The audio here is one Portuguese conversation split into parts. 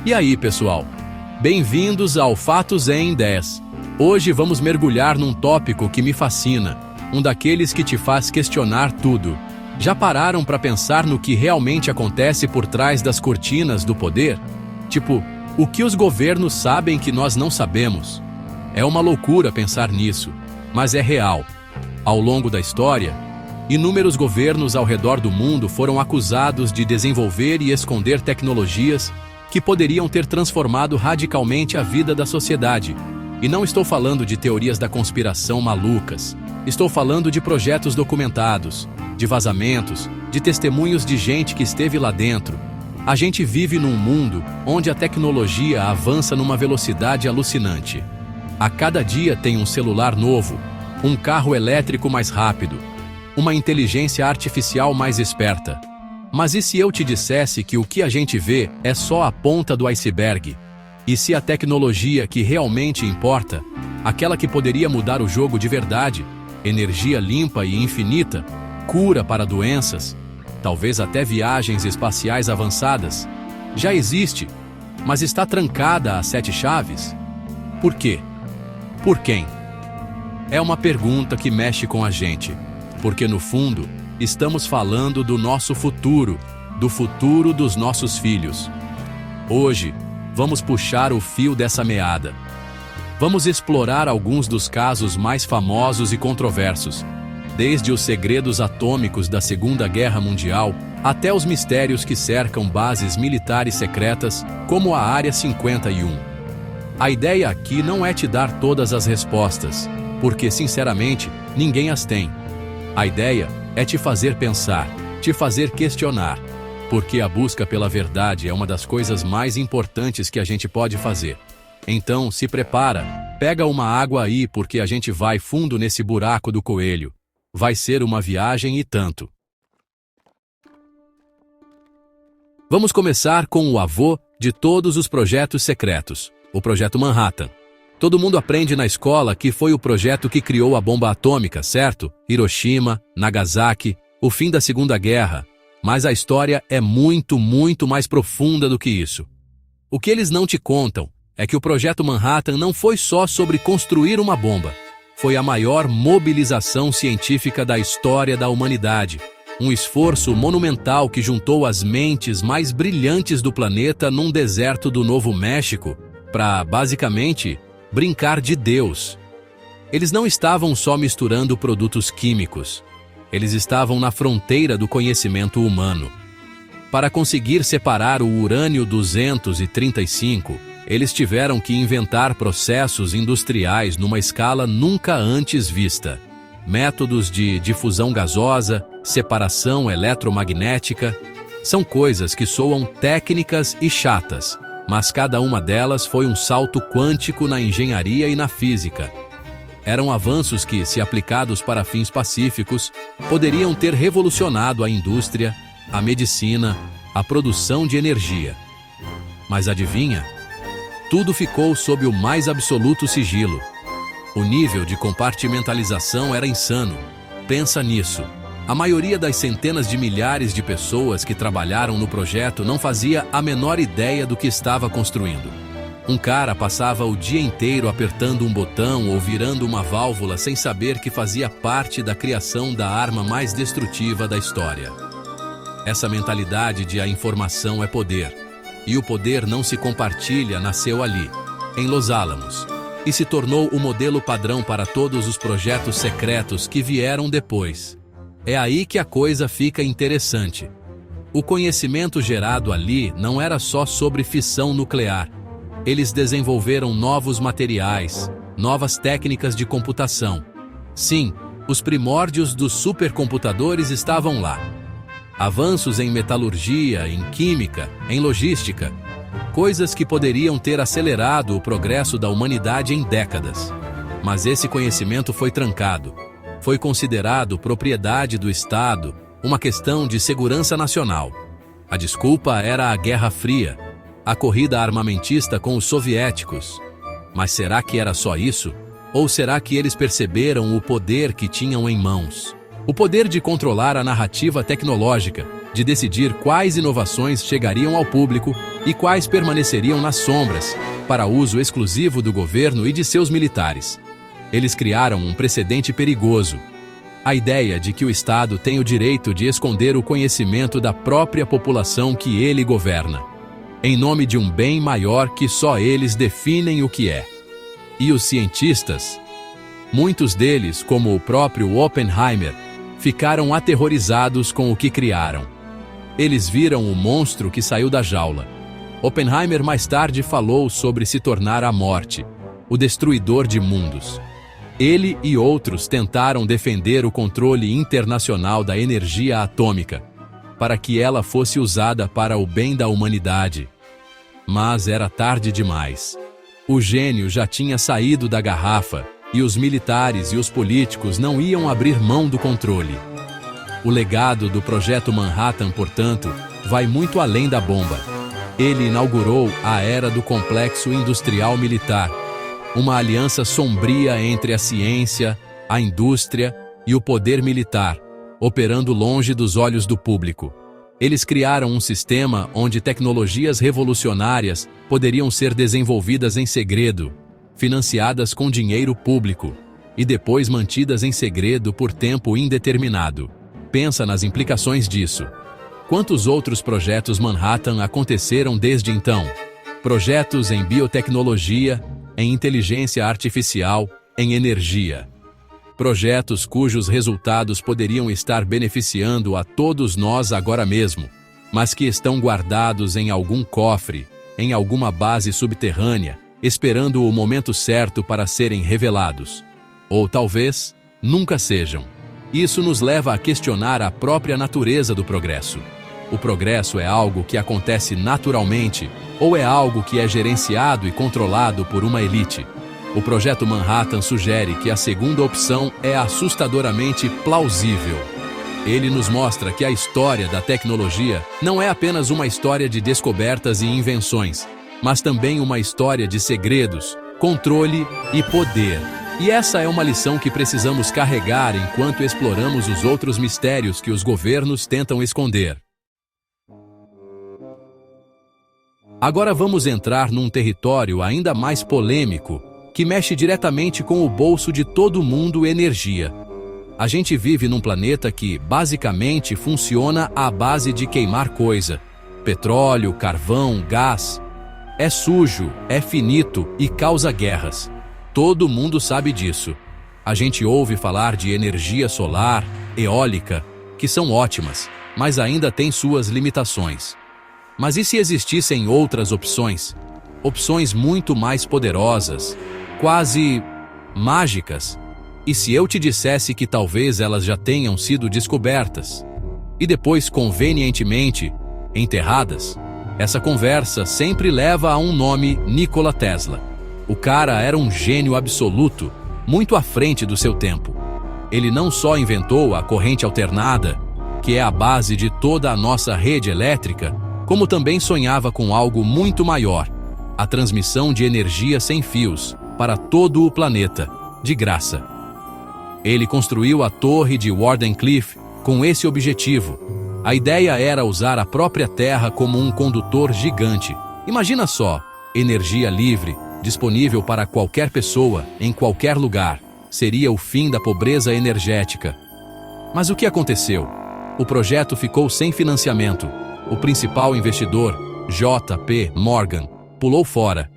E aí, pessoal? Bem-vindos ao Fatos em 10. Hoje vamos mergulhar num tópico que me fascina, um daqueles que te faz questionar tudo. Já pararam para pensar no que realmente acontece por trás das cortinas do poder? Tipo, o que os governos sabem que nós não sabemos? É uma loucura pensar nisso, mas é real. Ao longo da história, inúmeros governos ao redor do mundo foram acusados de desenvolver e esconder tecnologias que poderiam ter transformado radicalmente a vida da sociedade. E não estou falando de teorias da conspiração malucas. Estou falando de projetos documentados, de vazamentos, de testemunhos de gente que esteve lá dentro. A gente vive num mundo onde a tecnologia avança numa velocidade alucinante. A cada dia tem um celular novo, um carro elétrico mais rápido, uma inteligência artificial mais esperta. Mas e se eu te dissesse que o que a gente vê é só a ponta do iceberg? E se a tecnologia que realmente importa, aquela que poderia mudar o jogo de verdade, energia limpa e infinita, cura para doenças, talvez até viagens espaciais avançadas, já existe, mas está trancada a 7 chaves? Por quê? Por quem? É uma pergunta que mexe com a gente, porque no fundo, estamos falando do nosso futuro, do futuro dos nossos filhos. Hoje, vamos puxar o fio dessa meada. Vamos explorar alguns dos casos mais famosos e controversos, desde os segredos atômicos da Segunda Guerra Mundial até os mistérios que cercam bases militares secretas, como a Área 51. A ideia aqui não é te dar todas as respostas, porque, sinceramente, ninguém as tem. A ideia é te fazer pensar, te fazer questionar, porque a busca pela verdade é uma das coisas mais importantes que a gente pode fazer. Então, se prepara, pega uma água aí porque a gente vai fundo nesse buraco do coelho. Vai ser uma viagem e tanto. Vamos começar com o avô de todos os projetos secretos, o Projeto Manhattan. Todo mundo aprende na escola que foi o projeto que criou a bomba atômica, certo? Hiroshima, Nagasaki, o fim da Segunda Guerra. Mas a história é muito mais profunda do que isso. O que eles não te contam é que o Projeto Manhattan não foi só sobre construir uma bomba. Foi a maior mobilização científica da história da humanidade. Um esforço monumental que juntou as mentes mais brilhantes do planeta num deserto do Novo México para, basicamente, brincar de Deus. Eles não estavam só misturando produtos químicos. Eles estavam na fronteira do conhecimento humano. Para conseguir separar o urânio 235, eles tiveram que inventar processos industriais numa escala nunca antes vista. Métodos de difusão gasosa, separação eletromagnética, são coisas que soam técnicas e chatas, mas cada uma delas foi um salto quântico na engenharia e na física. Eram avanços que, se aplicados para fins pacíficos, poderiam ter revolucionado a indústria, a medicina, a produção de energia. Mas adivinha? Tudo ficou sob o mais absoluto sigilo. O nível de compartimentalização era insano. Pensa nisso. A maioria das centenas de milhares de pessoas que trabalharam no projeto não fazia a menor ideia do que estava construindo. Um cara passava o dia inteiro apertando um botão ou virando uma válvula sem saber que fazia parte da criação da arma mais destrutiva da história. Essa mentalidade de a informação é poder. E o poder não se compartilha nasceu ali, em Los Alamos, e se tornou o modelo padrão para todos os projetos secretos que vieram depois. É aí que a coisa fica interessante. O conhecimento gerado ali não era só sobre fissão nuclear. Eles desenvolveram novos materiais, novas técnicas de computação. Sim, os primórdios dos supercomputadores estavam lá. Avanços em metalurgia, em química, em logística. Coisas que poderiam ter acelerado o progresso da humanidade em décadas. Mas esse conhecimento foi trancado. Foi considerado propriedade do Estado, uma questão de segurança nacional. A desculpa era a Guerra Fria, a corrida armamentista com os soviéticos. Mas será que era só isso? Ou será que eles perceberam o poder que tinham em mãos? O poder de controlar a narrativa tecnológica, de decidir quais inovações chegariam ao público e quais permaneceriam nas sombras, para uso exclusivo do governo e de seus militares. Eles criaram um precedente perigoso: a ideia de que o Estado tem o direito de esconder o conhecimento da própria população que ele governa, em nome de um bem maior que só eles definem o que é. E os cientistas, muitos deles, como o próprio Oppenheimer, ficaram aterrorizados com o que criaram. Eles viram o monstro que saiu da jaula. Oppenheimer mais tarde falou sobre se tornar a morte, o destruidor de mundos. Ele e outros tentaram defender o controle internacional da energia atômica, para que ela fosse usada para o bem da humanidade. Mas era tarde demais. O gênio já tinha saído da garrafa, e os militares e os políticos não iam abrir mão do controle. O legado do Projeto Manhattan, portanto, vai muito além da bomba. Ele inaugurou a era do complexo industrial militar, uma aliança sombria entre a ciência, a indústria e o poder militar, operando longe dos olhos do público. Eles criaram um sistema onde tecnologias revolucionárias poderiam ser desenvolvidas em segredo, financiadas com dinheiro público, e depois mantidas em segredo por tempo indeterminado. Pensa nas implicações disso. Quantos outros projetos Manhattan aconteceram desde então? Projetos em biotecnologia, em inteligência artificial, em energia. Projetos cujos resultados poderiam estar beneficiando a todos nós agora mesmo, mas que estão guardados em algum cofre, em alguma base subterrânea, esperando o momento certo para serem revelados. Ou talvez, nunca sejam. Isso nos leva a questionar a própria natureza do progresso. O progresso é algo que acontece naturalmente ou é algo que é gerenciado e controlado por uma elite? O Projeto Manhattan sugere que a segunda opção é assustadoramente plausível. Ele nos mostra que a história da tecnologia não é apenas uma história de descobertas e invenções, mas também uma história de segredos, controle e poder. E essa é uma lição que precisamos carregar enquanto exploramos os outros mistérios que os governos tentam esconder. Agora vamos entrar num território ainda mais polêmico, que mexe diretamente com o bolso de todo mundo: energia. A gente vive num planeta que, basicamente, funciona à base de queimar coisa. Petróleo, carvão, gás. É sujo, é finito e causa guerras. Todo mundo sabe disso. A gente ouve falar de energia solar, eólica, que são ótimas, mas ainda têm suas limitações. Mas e se existissem outras opções? Opções muito mais poderosas, quase mágicas? E se eu te dissesse que talvez elas já tenham sido descobertas e depois convenientemente enterradas? Essa conversa sempre leva a um nome: Nikola Tesla. O cara era um gênio absoluto, muito à frente do seu tempo. Ele não só inventou a corrente alternada, que é a base de toda a nossa rede elétrica, como também sonhava com algo muito maior: a transmissão de energia sem fios para todo o planeta, de graça. Ele construiu a torre de Wardenclyffe com esse objetivo. A ideia era usar a própria Terra como um condutor gigante. Imagina só, energia livre, disponível para qualquer pessoa, em qualquer lugar. Seria o fim da pobreza energética. Mas o que aconteceu? O projeto ficou sem financiamento. O principal investidor, J.P. Morgan, pulou fora.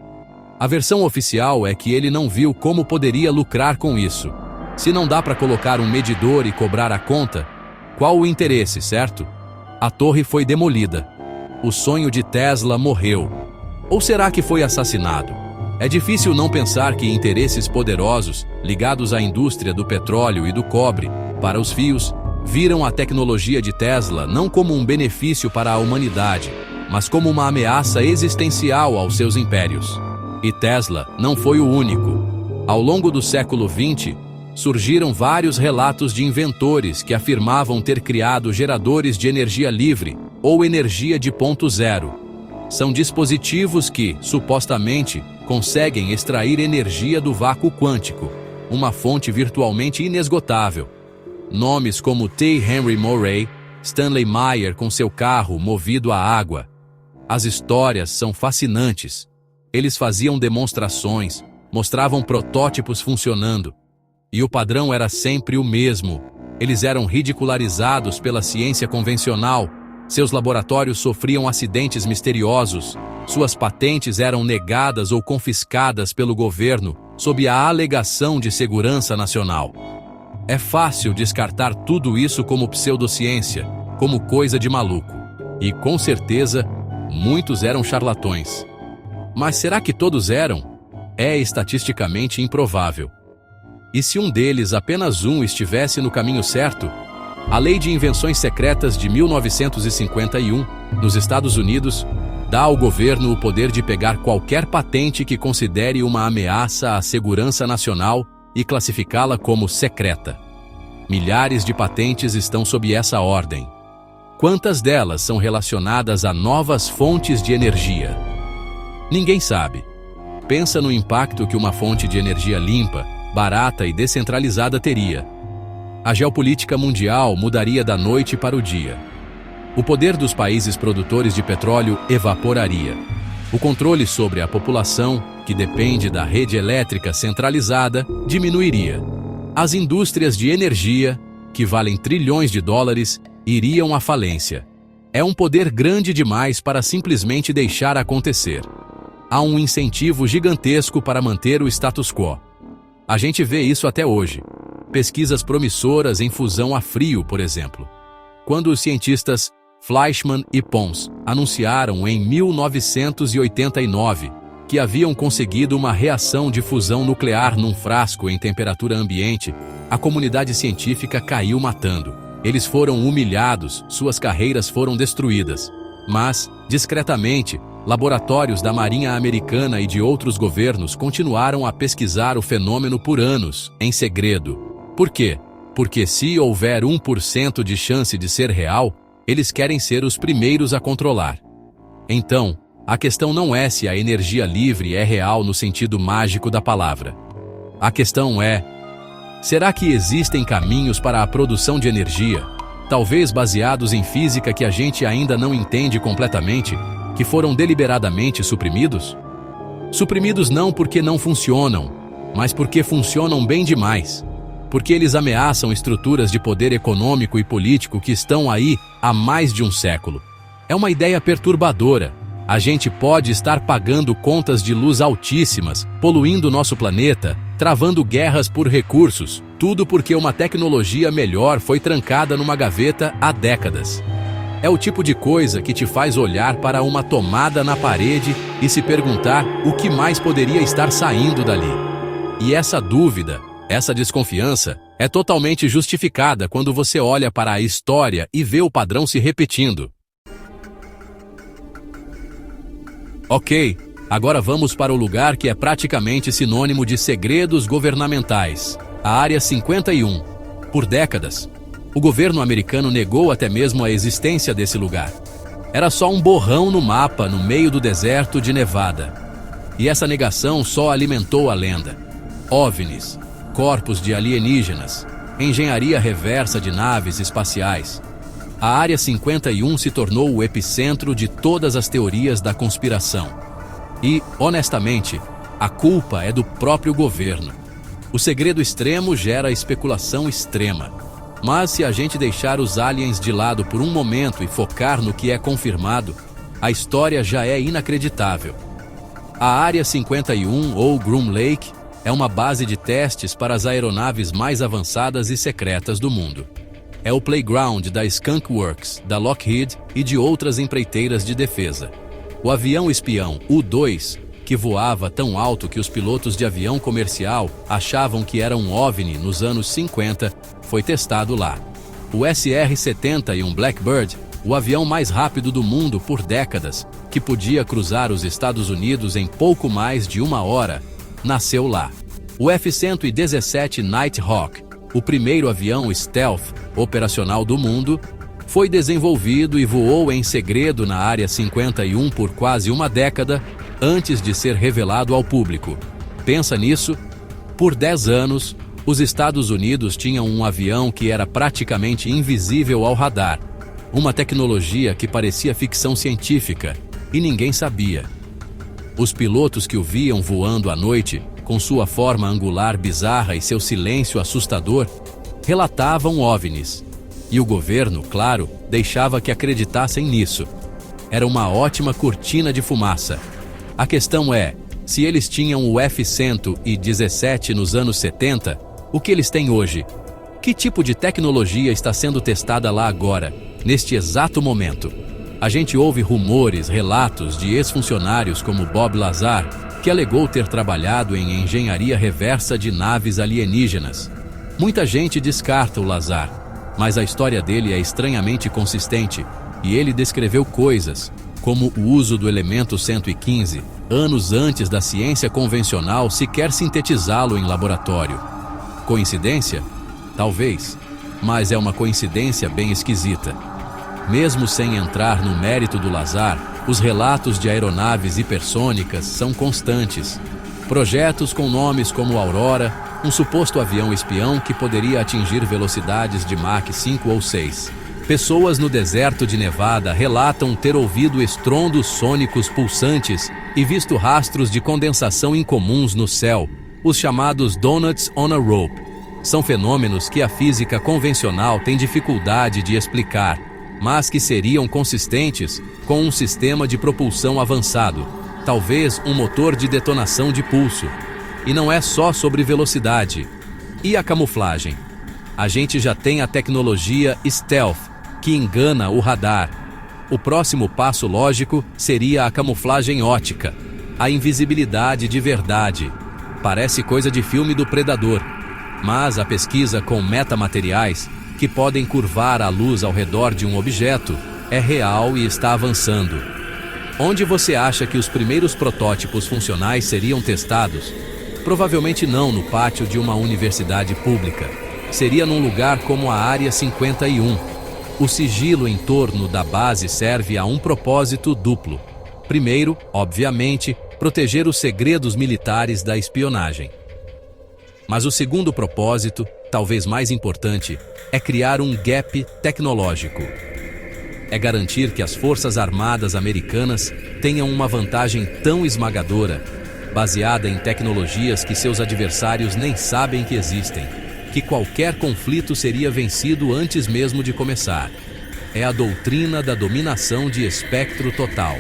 A versão oficial é que ele não viu como poderia lucrar com isso. Se não dá para colocar um medidor e cobrar a conta, qual o interesse, certo? A torre foi demolida. O sonho de Tesla morreu. Ou será que foi assassinado? É difícil não pensar que interesses poderosos, ligados à indústria do petróleo e do cobre, para os fios, viram a tecnologia de Tesla não como um benefício para a humanidade, mas como uma ameaça existencial aos seus impérios. E Tesla não foi o único. Ao longo do século XX, surgiram vários relatos de inventores que afirmavam ter criado geradores de energia livre ou energia de ponto zero. São dispositivos que, supostamente, conseguem extrair energia do vácuo quântico, uma fonte virtualmente inesgotável. Nomes como T. Henry Murray, Stanley Meyer com seu carro movido a água. As histórias são fascinantes. Eles faziam demonstrações, mostravam protótipos funcionando. E o padrão era sempre o mesmo. Eles eram ridicularizados pela ciência convencional. Seus laboratórios sofriam acidentes misteriosos. Suas patentes eram negadas ou confiscadas pelo governo sob a alegação de segurança nacional. É fácil descartar tudo isso como pseudociência, como coisa de maluco. E, com certeza, muitos eram charlatões. Mas será que todos eram? É estatisticamente improvável. E se um deles, apenas um, estivesse no caminho certo? A Lei de Invenções Secretas de 1951, nos Estados Unidos, dá ao governo o poder de pegar qualquer patente que considere uma ameaça à segurança nacional e classificá-la como secreta. Milhares de patentes estão sob essa ordem. Quantas delas são relacionadas a novas fontes de energia? Ninguém sabe. Pensa no impacto que uma fonte de energia limpa, barata e descentralizada teria. A geopolítica mundial mudaria da noite para o dia. O poder dos países produtores de petróleo evaporaria. O controle sobre a população, que depende da rede elétrica centralizada, diminuiria. As indústrias de energia, que valem trilhões de dólares, iriam à falência. É um poder grande demais para simplesmente deixar acontecer. Há um incentivo gigantesco para manter o status quo. A gente vê isso até hoje. Pesquisas promissoras em fusão a frio, por exemplo. Quando os cientistas Fleischmann e Pons anunciaram em 1989 que haviam conseguido uma reação de fusão nuclear num frasco em temperatura ambiente, a comunidade científica caiu matando. Eles foram humilhados, suas carreiras foram destruídas. Mas, discretamente, laboratórios da Marinha Americana e de outros governos continuaram a pesquisar o fenômeno por anos, em segredo. Por quê? Porque se houver 1% de chance de ser real, eles querem ser os primeiros a controlar. Então, a questão não é se a energia livre é real no sentido mágico da palavra. A questão é: será que existem caminhos para a produção de energia, talvez baseados em física que a gente ainda não entende completamente, que foram deliberadamente suprimidos? Suprimidos não porque não funcionam, mas porque funcionam bem demais. Porque eles ameaçam estruturas de poder econômico e político que estão aí há mais de um século. É uma ideia perturbadora. A gente pode estar pagando contas de luz altíssimas, poluindo nosso planeta, travando guerras por recursos, tudo porque uma tecnologia melhor foi trancada numa gaveta há décadas. É o tipo de coisa que te faz olhar para uma tomada na parede e se perguntar o que mais poderia estar saindo dali. E essa dúvida, essa desconfiança, é totalmente justificada quando você olha para a história e vê o padrão se repetindo. Ok, agora vamos para o lugar que é praticamente sinônimo de segredos governamentais, a Área 51. Por décadas, o governo americano negou até mesmo a existência desse lugar. Era só um borrão no mapa no meio do deserto de Nevada. E essa negação só alimentou a lenda. OVNIs, corpos de alienígenas, engenharia reversa de naves espaciais. A Área 51 se tornou o epicentro de todas as teorias da conspiração. E, honestamente, a culpa é do próprio governo. O segredo extremo gera especulação extrema. Mas se a gente deixar os aliens de lado por um momento e focar no que é confirmado, a história já é inacreditável. A Área 51, ou Groom Lake, é uma base de testes para as aeronaves mais avançadas e secretas do mundo. É o playground da Skunk Works, da Lockheed e de outras empreiteiras de defesa. O avião espião U-2, que voava tão alto que os pilotos de avião comercial achavam que era um OVNI nos anos 50, foi testado lá. O SR-71 Blackbird, o avião mais rápido do mundo por décadas, que podia cruzar os Estados Unidos em pouco mais de 1 hora, nasceu lá. O F-117 Nighthawk, o primeiro avião stealth operacional do mundo, foi desenvolvido e voou em segredo na Área 51 por quase 1 década antes de ser revelado ao público. Pensa nisso? Por 10 anos, os Estados Unidos tinham um avião que era praticamente invisível ao radar, Uma tecnologia que parecia ficção científica e ninguém sabia. Os pilotos que o viam voando à noite, com sua forma angular bizarra e seu silêncio assustador, relatavam OVNIs. E o governo, claro, deixava que acreditassem nisso. Era uma ótima cortina de fumaça. A questão é, se eles tinham o F-117 nos anos 70, o que eles têm hoje? Que tipo de tecnologia está sendo testada lá agora, neste exato momento? A gente ouve rumores, relatos de ex-funcionários como Bob Lazar, que alegou ter trabalhado em engenharia reversa de naves alienígenas. Muita gente descarta o Lazar, mas a história dele é estranhamente consistente, e ele descreveu coisas, como o uso do elemento 115, anos antes da ciência convencional sequer sintetizá-lo em laboratório. Coincidência? Talvez, mas é uma coincidência bem esquisita. Mesmo sem entrar no mérito do Lazar, os relatos de aeronaves hipersônicas são constantes. Projetos com nomes como Aurora, um suposto avião espião que poderia atingir velocidades de Mach 5 ou 6. Pessoas no deserto de Nevada relatam ter ouvido estrondos sônicos pulsantes e visto rastros de condensação incomuns no céu, os chamados Donuts on a Rope. São fenômenos que a física convencional tem dificuldade de explicar, mas que seriam consistentes com um sistema de propulsão avançado, talvez um motor de detonação de pulso. E não é só sobre velocidade. E a camuflagem? A gente já tem a tecnologia Stealth, que engana o radar. O próximo passo lógico seria a camuflagem ótica, a invisibilidade de verdade. Parece coisa de filme do Predador, mas a pesquisa com metamateriais, que podem curvar a luz ao redor de um objeto, é real e está avançando. Onde você acha que os primeiros protótipos funcionais seriam testados? Provavelmente não no pátio de uma universidade pública. Seria num lugar como a Área 51. O sigilo em torno da base serve a um propósito duplo. Primeiro, obviamente, proteger os segredos militares da espionagem. Mas o segundo propósito, talvez mais importante, é criar um gap tecnológico. É garantir que as Forças Armadas americanas tenham uma vantagem tão esmagadora, baseada em tecnologias que seus adversários nem sabem que existem, que qualquer conflito seria vencido antes mesmo de começar. É a doutrina da dominação de espectro total.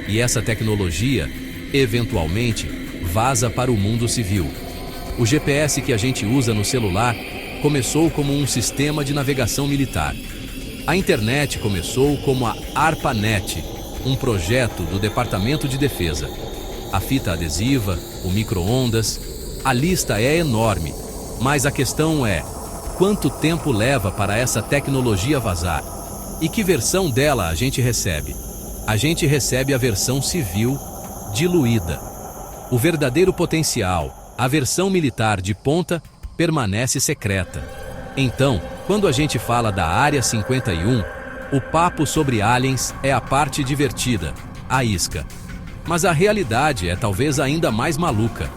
E essa tecnologia, eventualmente, vaza para o mundo civil. O GPS que a gente usa no celular começou como um sistema de navegação militar. A internet começou como a ARPANET, um projeto do Departamento de Defesa. A fita adesiva, o micro-ondas, a lista é enorme, mas a questão é, quanto tempo leva para essa tecnologia vazar? E que versão dela a gente recebe? A gente recebe a versão civil, diluída. O verdadeiro potencial, a versão militar de ponta, permanece secreta. Então, quando a gente fala da Área 51, o papo sobre aliens é a parte divertida, a isca. Mas a realidade é talvez ainda mais maluca.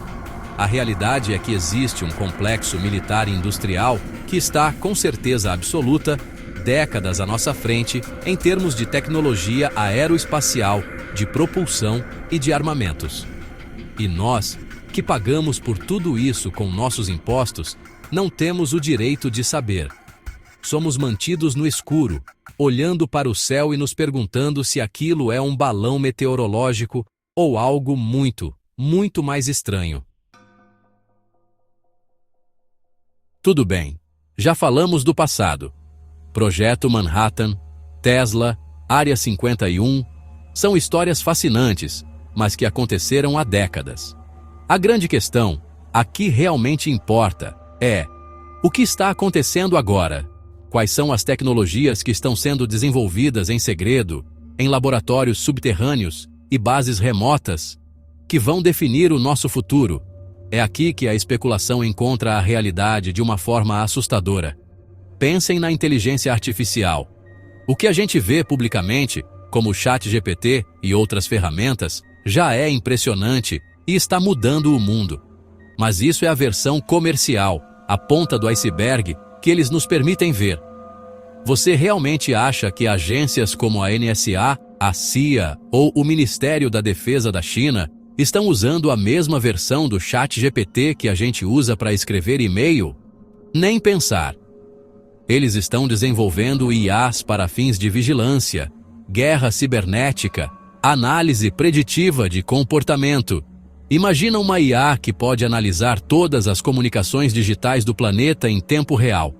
A realidade é que existe um complexo militar e industrial que está, com certeza absoluta, décadas à nossa frente em termos de tecnologia aeroespacial, de propulsão e de armamentos. E nós, que pagamos por tudo isso com nossos impostos, não temos o direito de saber. Somos mantidos no escuro, olhando para o céu e nos perguntando se aquilo é um balão meteorológico ou algo muito, muito mais estranho. Tudo bem, já falamos do passado. Projeto Manhattan, Tesla, Área 51, são histórias fascinantes, mas que aconteceram há décadas. A grande questão, a que realmente importa, é: o que está acontecendo agora? Quais são as tecnologias que estão sendo desenvolvidas em segredo, em laboratórios subterrâneos e bases remotas, que vão definir o nosso futuro? É aqui que a especulação encontra a realidade de uma forma assustadora. Pensem na inteligência artificial. O que a gente vê publicamente, como o ChatGPT e outras ferramentas, já é impressionante e está mudando o mundo. Mas isso é a versão comercial, a ponta do iceberg que eles nos permitem ver. Você realmente acha que agências como a NSA, a CIA ou o Ministério da Defesa da China estão usando a mesma versão do ChatGPT que a gente usa para escrever e-mail? Nem pensar. Eles estão desenvolvendo IAs para fins de vigilância, guerra cibernética, análise preditiva de comportamento. Imagina uma IA que pode analisar todas as comunicações digitais do planeta em tempo real.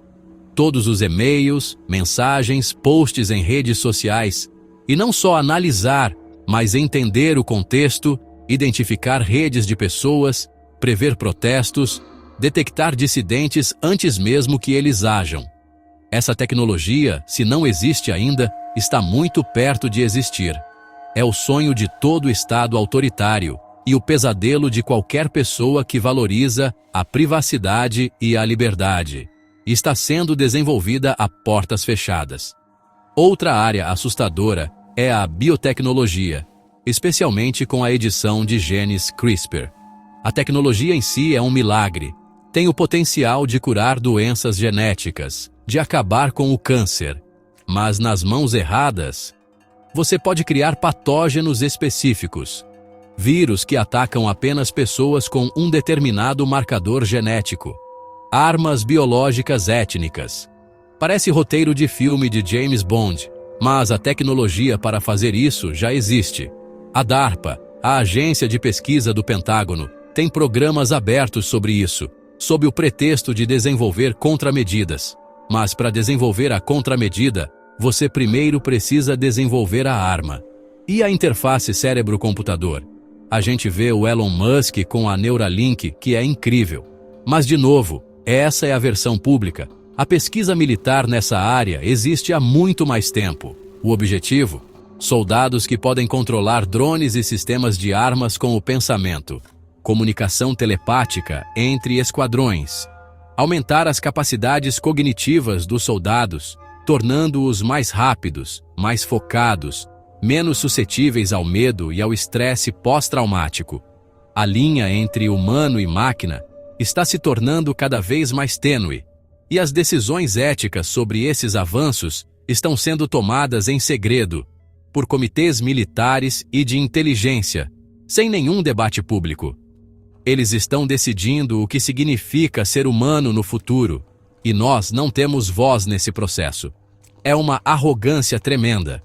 Todos os e-mails, mensagens, posts em redes sociais. E não só analisar, mas entender o contexto, identificar redes de pessoas, prever protestos, detectar dissidentes antes mesmo que eles ajam. Essa tecnologia, se não existe ainda, está muito perto de existir. É o sonho de todo Estado autoritário e o pesadelo de qualquer pessoa que valoriza a privacidade e a liberdade. Está sendo desenvolvida a portas fechadas. Outra área assustadora é a biotecnologia, especialmente com a edição de genes CRISPR. A tecnologia em si é um milagre. Tem o potencial de curar doenças genéticas, de acabar com o câncer. Mas nas mãos erradas, você pode criar patógenos específicos, vírus que atacam apenas pessoas com um determinado marcador genético, armas biológicas étnicas. Parece roteiro de filme de James Bond, mas a tecnologia para fazer isso já existe. A DARPA, a Agência de Pesquisa do Pentágono, tem programas abertos sobre isso, sob o pretexto de desenvolver contramedidas. Mas para desenvolver a contramedida, você primeiro precisa desenvolver a arma. E a interface cérebro-computador? A gente vê o Elon Musk com a Neuralink, que é incrível. Mas, de novo, essa é a versão pública. A pesquisa militar nessa área existe há muito mais tempo. O objetivo? Soldados que podem controlar drones e sistemas de armas com o pensamento. Comunicação telepática entre esquadrões. Aumentar as capacidades cognitivas dos soldados, tornando-os mais rápidos, mais focados, menos suscetíveis ao medo e ao estresse pós-traumático. A linha entre humano e máquina está se tornando cada vez mais tênue, e as decisões éticas sobre esses avanços estão sendo tomadas em segredo, por comitês militares e de inteligência, sem nenhum debate público. Eles estão decidindo o que significa ser humano no futuro, e nós não temos voz nesse processo. É uma arrogância tremenda.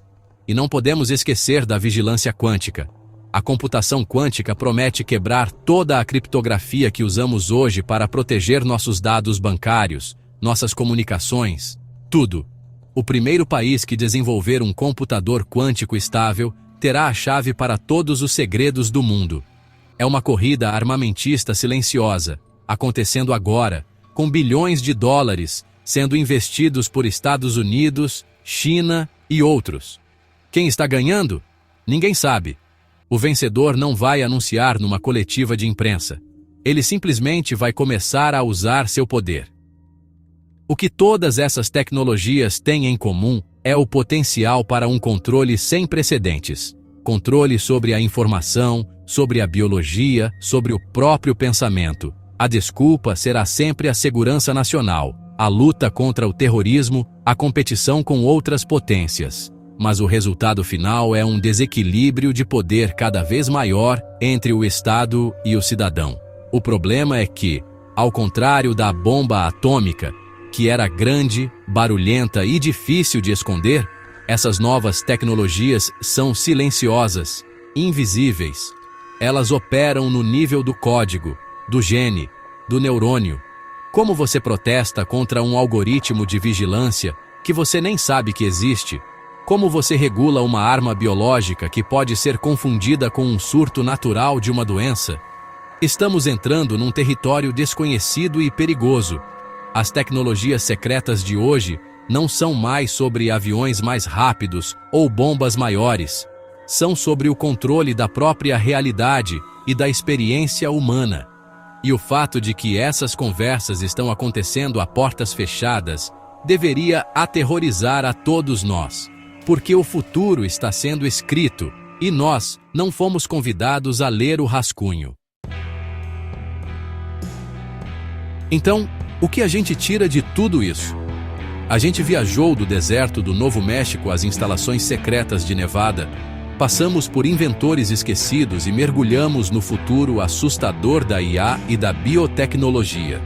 E não podemos esquecer da vigilância quântica. A computação quântica promete quebrar toda a criptografia que usamos hoje para proteger nossos dados bancários, nossas comunicações, tudo. O primeiro país que desenvolver um computador quântico estável terá a chave para todos os segredos do mundo. É uma corrida armamentista silenciosa, acontecendo agora, com bilhões de dólares sendo investidos por Estados Unidos, China e outros. Quem está ganhando? Ninguém sabe. O vencedor não vai anunciar numa coletiva de imprensa. Ele simplesmente vai começar a usar seu poder. O que todas essas tecnologias têm em comum é o potencial para um controle sem precedentes. Controle sobre a informação, sobre a biologia, sobre o próprio pensamento. A desculpa será sempre a segurança nacional, a luta contra o terrorismo, a competição com outras potências. Mas o resultado final é um desequilíbrio de poder cada vez maior entre o Estado e o cidadão. O problema é que, ao contrário da bomba atômica, que era grande, barulhenta e difícil de esconder, essas novas tecnologias são silenciosas, invisíveis. Elas operam no nível do código, do gene, do neurônio. Como você protesta contra um algoritmo de vigilância que você nem sabe que existe? Como você regula uma arma biológica que pode ser confundida com um surto natural de uma doença? Estamos entrando num território desconhecido e perigoso. As tecnologias secretas de hoje não são mais sobre aviões mais rápidos ou bombas maiores. São sobre o controle da própria realidade e da experiência humana. E o fato de que essas conversas estão acontecendo a portas fechadas deveria aterrorizar a todos nós, porque o futuro está sendo escrito e nós não fomos convidados a ler o rascunho. Então, o que a gente tira de tudo isso? A gente viajou do deserto do Novo México às instalações secretas de Nevada, passamos por inventores esquecidos e mergulhamos no futuro assustador da IA e da biotecnologia.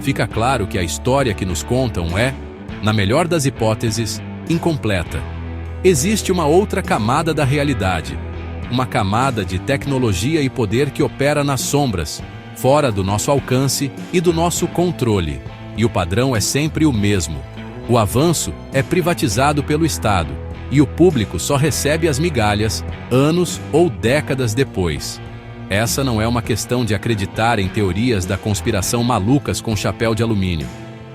Fica claro que a história que nos contam é, na melhor das hipóteses, incompleta. Existe uma outra camada da realidade, uma camada de tecnologia e poder que opera nas sombras, fora do nosso alcance e do nosso controle. E o padrão é sempre o mesmo. O avanço é privatizado pelo Estado, e o público só recebe as migalhas anos ou décadas depois. Essa não é uma questão de acreditar em teorias da conspiração malucas com chapéu de alumínio.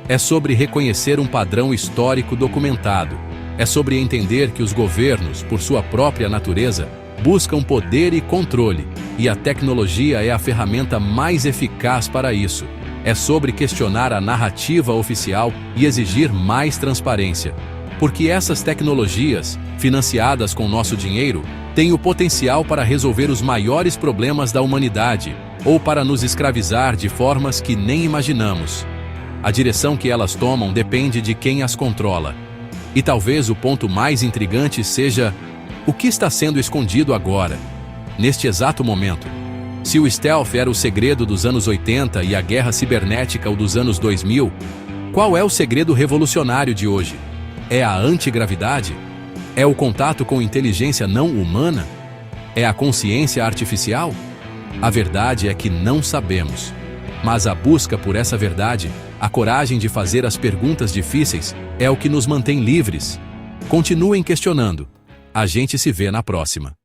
É sobre reconhecer um padrão histórico documentado. É sobre entender que os governos, por sua própria natureza, buscam poder e controle, e a tecnologia é a ferramenta mais eficaz para isso. É sobre questionar a narrativa oficial e exigir mais transparência. Porque essas tecnologias, financiadas com nosso dinheiro, têm o potencial para resolver os maiores problemas da humanidade, ou para nos escravizar de formas que nem imaginamos. A direção que elas tomam depende de quem as controla. E talvez o ponto mais intrigante seja: o que está sendo escondido agora, neste exato momento? Se o stealth era o segredo dos anos 80 e a guerra cibernética o dos anos 2000, qual é o segredo revolucionário de hoje? É a antigravidade? É o contato com inteligência não humana? É a consciência artificial? A verdade é que não sabemos. Mas a busca por essa verdade, a coragem de fazer as perguntas difíceis, é o que nos mantém livres. Continuem questionando. A gente se vê na próxima.